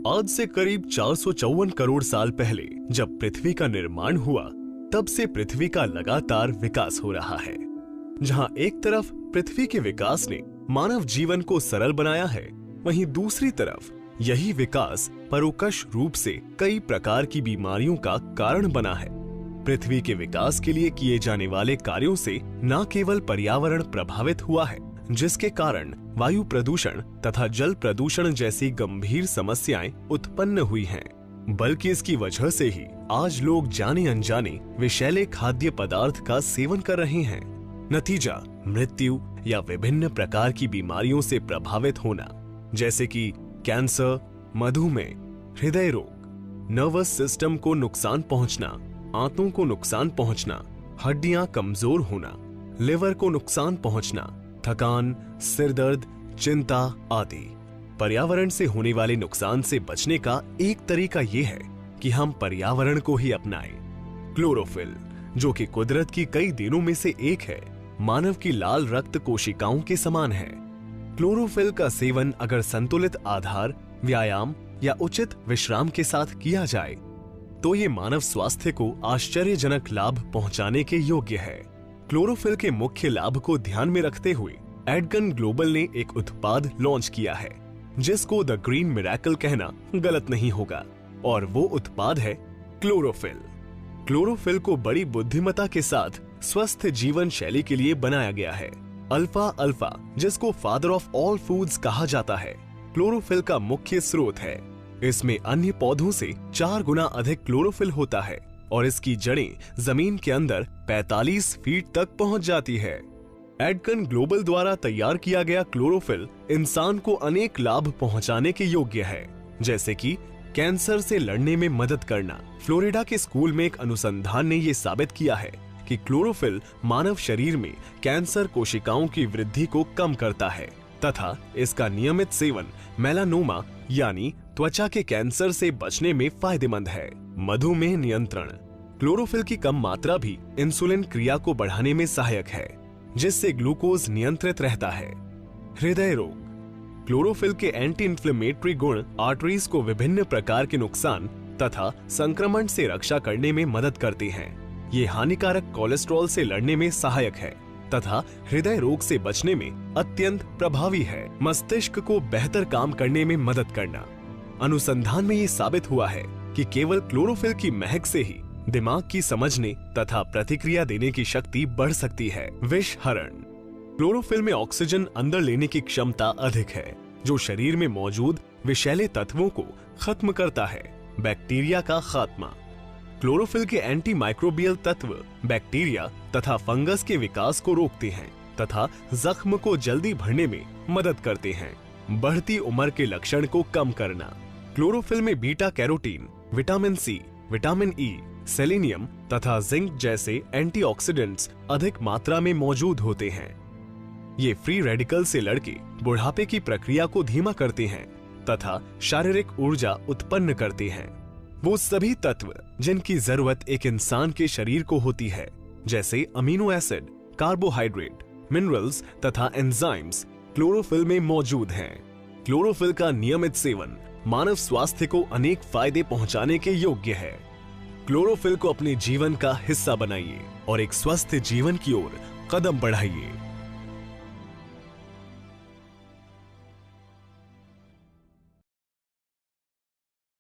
आज से करीब 454 करोड़ साल पहले जब पृथ्वी का निर्माण हुआ, तब से पृथ्वी का लगातार विकास हो रहा है। जहां एक तरफ पृथ्वी के विकास ने मानव जीवन को सरल बनाया है, वहीं दूसरी तरफ यही विकास परोक्ष रूप से कई प्रकार की बीमारियों का कारण बना है। पृथ्वी के विकास के लिए किए जाने वाले कार्यों से न केवल पर्यावरण प्रभावित हुआ है, जिसके कारण वायु प्रदूषण तथा जल प्रदूषण जैसी गंभीर समस्याएं उत्पन्न हुई हैं, बल्कि इसकी वजह से ही आज लोग जाने अनजाने विषैले खाद्य पदार्थ का सेवन कर रहे हैं। नतीजा मृत्यु या विभिन्न प्रकार की बीमारियों से प्रभावित होना, जैसे कि कैंसर, मधुमेह, हृदय रोग, नर्वस सिस्टम को नुकसान पहुंचना, आंतों को नुकसान पहुंचना, हड्डियां कमजोर होना, लिवर को नुकसान पहुंचना, थकान, सिर दर्द, चिंता आदि। पर्यावरण से होने वाले नुकसान से बचने का एक तरीका ये है कि हम पर्यावरण को ही अपनाएं। क्लोरोफिल, जो कि कुदरत की कई देनों में से एक है, मानव की लाल रक्त कोशिकाओं के समान है। क्लोरोफिल का सेवन अगर संतुलित आहार, व्यायाम या उचित विश्राम के साथ किया जाए, तो ये मानव स्वास्थ्य को आश्चर्यजनक लाभ पहुंचाने के योग्य है। क्लोरोफिल के मुख्य लाभ को ध्यान में रखते हुए एडगन ग्लोबल ने एक उत्पाद लॉन्च किया है, जिसको द ग्रीन मिरेकल कहना गलत नहीं होगा, और वो उत्पाद है क्लोरोफिल। क्लोरोफिल को बड़ी बुद्धिमत्ता के साथ स्वस्थ जीवन शैली के लिए बनाया गया है। अल्फा अल्फा, जिसको फादर ऑफ ऑल फूड्स कहा जाता है, क्लोरोफिल का मुख्य स्रोत है। इसमें अन्य पौधों से 4 गुना अधिक क्लोरोफिल होता है और इसकी जड़ें जमीन के अंदर 45 फीट तक पहुंच जाती है। एडगन ग्लोबल द्वारा तैयार किया गया क्लोरोफिल इंसान को अनेक लाभ पहुंचाने के योग्य है, जैसे कि कैंसर से लड़ने में मदद करना। फ्लोरिडा के स्कूल में एक अनुसंधान ने ये साबित किया है कि क्लोरोफिल मानव शरीर में कैंसर कोशिकाओं की वृद्धि को कम करता है तथा इसका नियमित सेवन मेलानोमा यानी त्वचा के कैंसर से बचने में फायदेमंद है। मधुमेह नियंत्रण, क्लोरोफिल की कम मात्रा भी इंसुलिन क्रिया को बढ़ाने में सहायक है, जिससे ग्लूकोज नियंत्रित रहता है। हृदय रोग, क्लोरोफिल के एंटी इंफ्लेमेटरी गुण आर्टरीज को विभिन्न प्रकार के नुकसान तथा संक्रमण से रक्षा करने में मदद करते हैं। ये हानिकारक कोलेस्ट्रॉल से लड़ने में सहायक है तथा हृदय रोग से बचने में अत्यंत प्रभावी है। मस्तिष्क को बेहतर काम करने में मदद करना, अनुसंधान में ये साबित हुआ है कि केवल क्लोरोफिल की महक से ही दिमाग की समझने तथा प्रतिक्रिया देने की शक्ति बढ़ सकती है। विष हरण, क्लोरोफिल में ऑक्सीजन अंदर लेने की क्षमता अधिक है, जो शरीर में मौजूद विषैले तत्वों को खत्म करता है। बैक्टीरिया का खात्मा, क्लोरोफिल के एंटी माइक्रोबियल तत्व बैक्टीरिया तथा फंगस के विकास को रोकते हैं तथा जख्म को जल्दी भरने में मदद करते हैं। बढ़ती उम्र के लक्षण को कम करना, क्लोरोफिल में beta carotene, vitamin C, vitamin E, selenium तथा जिंक जैसे एंटीऑक्सीडेंट्स अधिक मात्रा में मौजूद होते हैं। ये फ्री रेडिकल से लड़के बुढ़ापे की प्रक्रिया को धीमा करते हैं तथा शारीरिक ऊर्जा उत्पन्न करते हैं। वो सभी तत्व जिनकी जरूरत एक इंसान के शरीर को होती है, जैसे अमीनो एसिड, कार्बोहाइड्रेट, मिनरल्स तथा एंजाइम्स, क्लोरोफिल में मौजूद हैं। क्लोरोफिल का नियमित सेवन मानव स्वास्थ्य को अनेक फायदे पहुंचाने के योग्य है। क्लोरोफिल को अपने जीवन का हिस्सा बनाइए और एक स्वस्थ जीवन की ओर कदम बढ़ाइए।